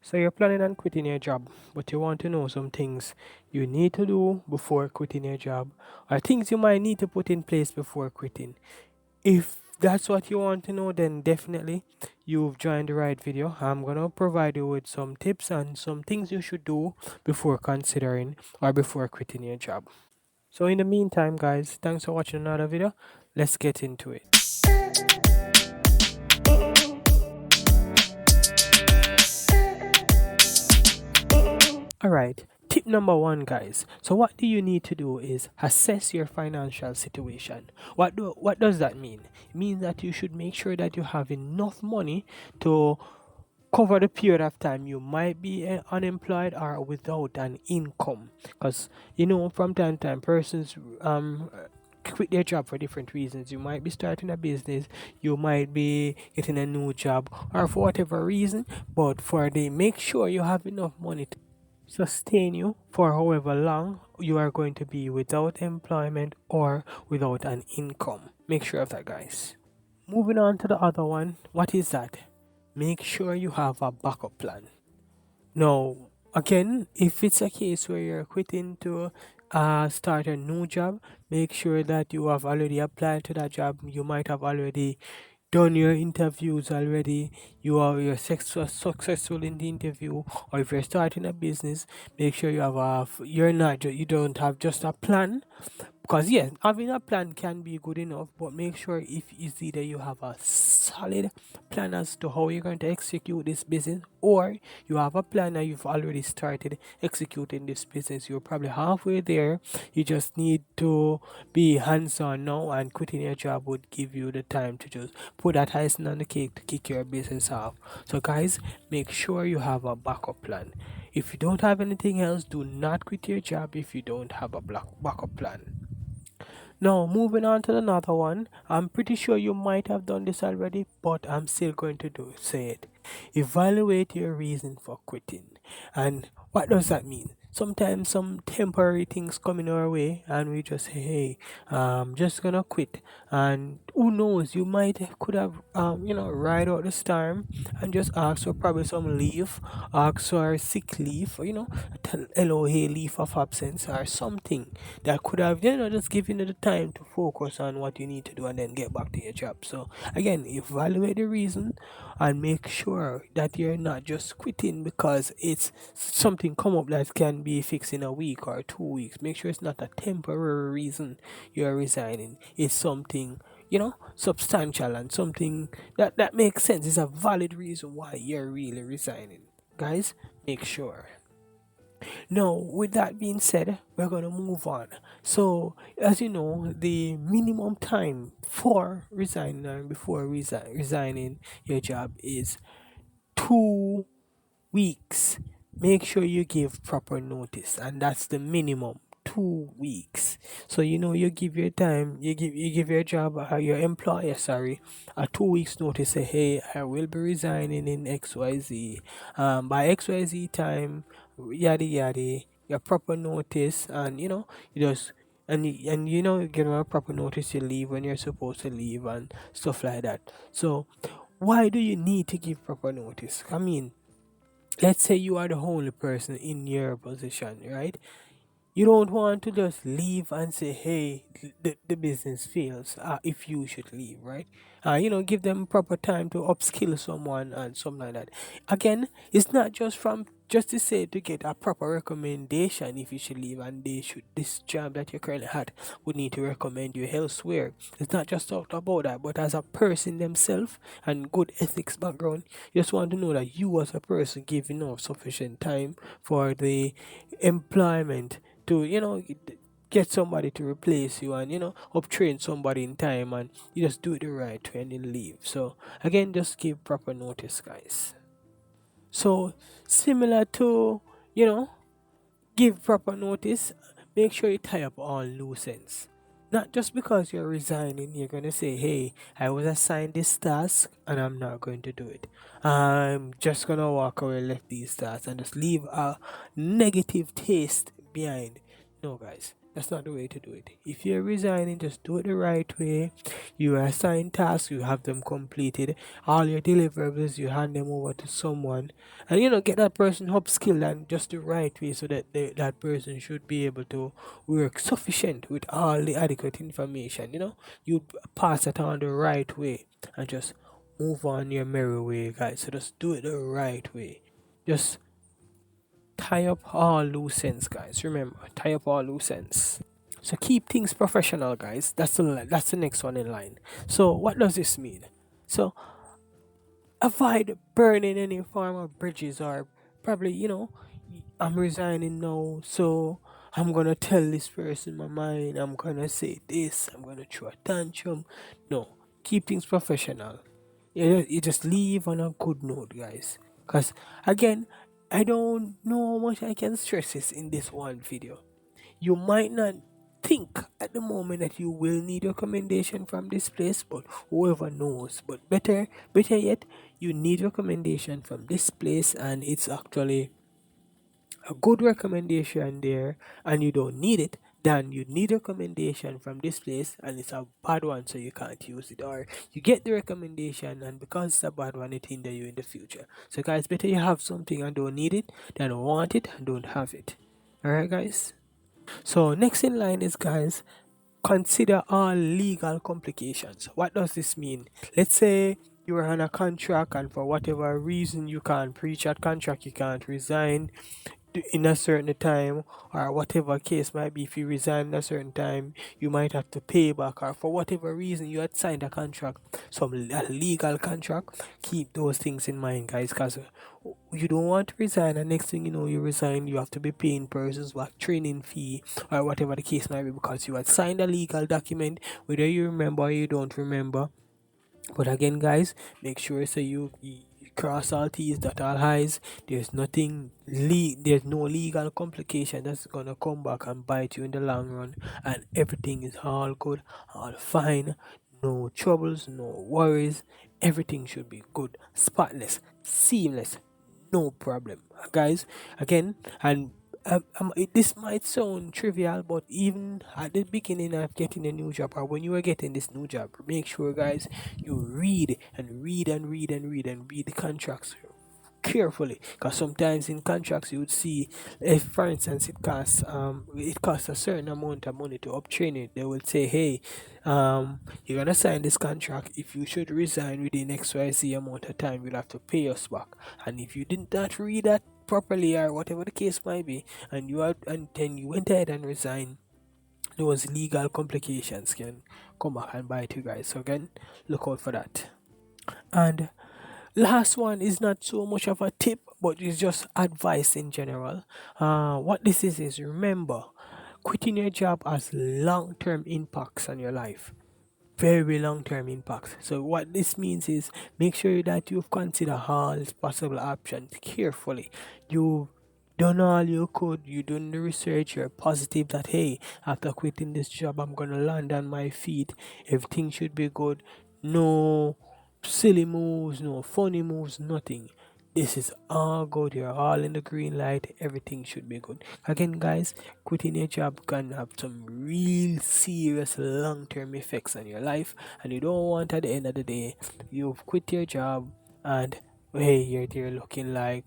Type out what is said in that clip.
So you're planning on quitting your job, but you want to know some things you need to do before quitting your job, or things you might need to put in place before quitting. If that's what you want to know, then definitely you've joined the right video. I'm gonna provide you with some tips and some things you should do before considering or before quitting your job. So in the meantime, guys, thanks for watching another video. Let's get into it. All right. Tip number one, guys. So what do you need to do is assess your financial situation. What does that mean? It means that you should make sure that you have enough money to cover the period of time you might be unemployed or without an income. Because from time to time, persons quit their job for different reasons. You might be starting a business, you might be getting a new job, or for whatever reason. But for the make sure you have enough money to sustain you for however long you are going to be without employment or without an income. Make sure of that, guys. Moving on to the other one, what is that? Make sure you have a backup plan. Now, again, if it's a case where you're quitting to start a new job, make sure that you have already applied to that job. You might have already done your interviews already. You're successful in the interview, or if you're starting a business, make sure you have you're not you don't have just a plan, because yes, having a plan can be good enough, but make sure if it's either you have a solid plan as to how you're going to execute this business, or you have a plan and you've already started executing this business. You're probably halfway there. You just need to be hands-on now, and quitting your job would give you the time to just put that icing on the cake to kick your business off. So guys, make sure you have a backup plan. If you don't have anything else, do not quit your job if you don't have a backup plan. Now, moving on to another one. I'm pretty sure you might have done this already, but I'm still going to say it. Evaluate your reason for quitting. And what does that mean? Sometimes some temporary things come in our way and we just say, hey, I'm just gonna quit. And who knows, you might could have ride out the storm and just ask for probably some leave, ask for sick leave, or LOA leave of absence or something that could have just given you the time to focus on what you need to do and then get back to your job. So again, evaluate the reason and make sure that you're not just quitting because it's something come up that can be fixed in a week or 2 weeks. Make sure it's not a temporary reason you're resigning. It's something substantial and something that makes sense. It's a valid reason why you're really resigning. Guys, make sure. Now, with that being said, we're going to move on. So, as you know, the minimum time for resigning and before resigning your job is 2 weeks. Make sure you give proper notice, and that's the minimum. 2 weeks. So you give your time, you give your job, your employer, sorry, a 2 weeks notice. Say, hey, I will be resigning in XYZ. By XYZ time, yada yada. Your proper notice, and you just you give them a proper notice. You leave when you're supposed to leave and stuff like that. So why do you need to give proper notice? I mean, let's say you are the only person in your position, right? You don't want to just leave and say, hey, the business fails, if you should leave, right? Give them proper time to upskill someone and something like that. Again, it's not just to say to get a proper recommendation if you should leave, and this job that you currently had would need to recommend you elsewhere. It's not just talked about that, but as a person themselves and good ethics background, you just want to know that you as a person give enough sufficient time for the employment to get somebody to replace you, and uptrain somebody in time, and you just do it the right way and then leave. So again, just give proper notice, guys. So similar to give proper notice, make sure you tie up all loose ends. Not just because you're resigning, you're gonna say, hey, I was assigned this task and I'm not going to do it. I'm just gonna walk away, let these tasks, and just leave a negative taste behind. No, guys, That's not the way to do it. If you're resigning, just do it the right way. You assign tasks, you have them completed. All your deliverables, you hand them over to someone. And get that person upskilled and just the right way so that that person should be able to work sufficient with all the adequate information. You pass it on the right way and just move on your merry way, guys. So just do it the right way. Just tie up all loose ends, guys. Remember, tie up all loose ends. So keep things professional, guys. That's the next one in line. So what does this mean? So avoid burning any form of bridges, or probably I'm resigning now, so I'm gonna tell this person my mind. I'm gonna say this. I'm gonna throw a tantrum. No, keep things professional. You just leave on a good note, guys. Because again, I don't know how much I can stress this in this one video. You might not think at the moment that you will need recommendation from this place, but whoever knows. But better yet, you need recommendation from this place, and it's actually a good recommendation there, and you don't need it, then you need recommendation from this place and it's a bad one, so you can't use it, or you get the recommendation and because it's a bad one, it hinder you in the future. So guys, better you have something and don't need it than want it and don't have it. All right, guys. So next in line is, guys, consider all legal complications. What does this mean? Let's say you are on a contract and for whatever reason you can't breach that contract, you can't resign in a certain time, or whatever case might be. If you resign in a certain time, you might have to pay back, or for whatever reason you had signed a contract, a legal contract. Keep those things in mind, guys, because you don't want to resign and next thing you know, you resign, you have to be paying persons back training fee or whatever the case might be, because you had signed a legal document, whether you remember or you don't remember. But again, guys, make sure so you cross all T's, dot all I's. There's there's no legal complication that's gonna come back and bite you in the long run, and everything is all good, all fine, no troubles, no worries. Everything should be good, spotless, seamless, no problem, guys. Again, and this might sound trivial, but even at the beginning of getting a new job, or when you are getting this new job, make sure, guys, you read and read and read and read and read the contracts carefully, because sometimes in contracts you would see, if for instance it costs a certain amount of money to uptrain it, they will say, hey, you're gonna sign this contract. If you should resign within XYZ amount of time, you'll have to pay us back. And if you did not read that properly, or whatever the case might be, and then you went ahead and resigned, those legal complications can come back and bite you, guys. So again, look out for that. And last one is not so much of a tip, but it's just advice in general. What this is remember, quitting your job has long-term impacts on your life, very long-term impacts. So what this means is, make sure that you've considered all possible options carefully. You've done all you could, you done the research, you're positive that, hey, after quitting this job, I'm gonna land on my feet, everything should be good, no silly moves, no funny moves, nothing. This is all good. You're all in the green light. Everything should be good. Again, guys, quitting your job can have some real serious long term effects on your life, and you don't want at the end of the day you've quit your job and hey, you're there looking like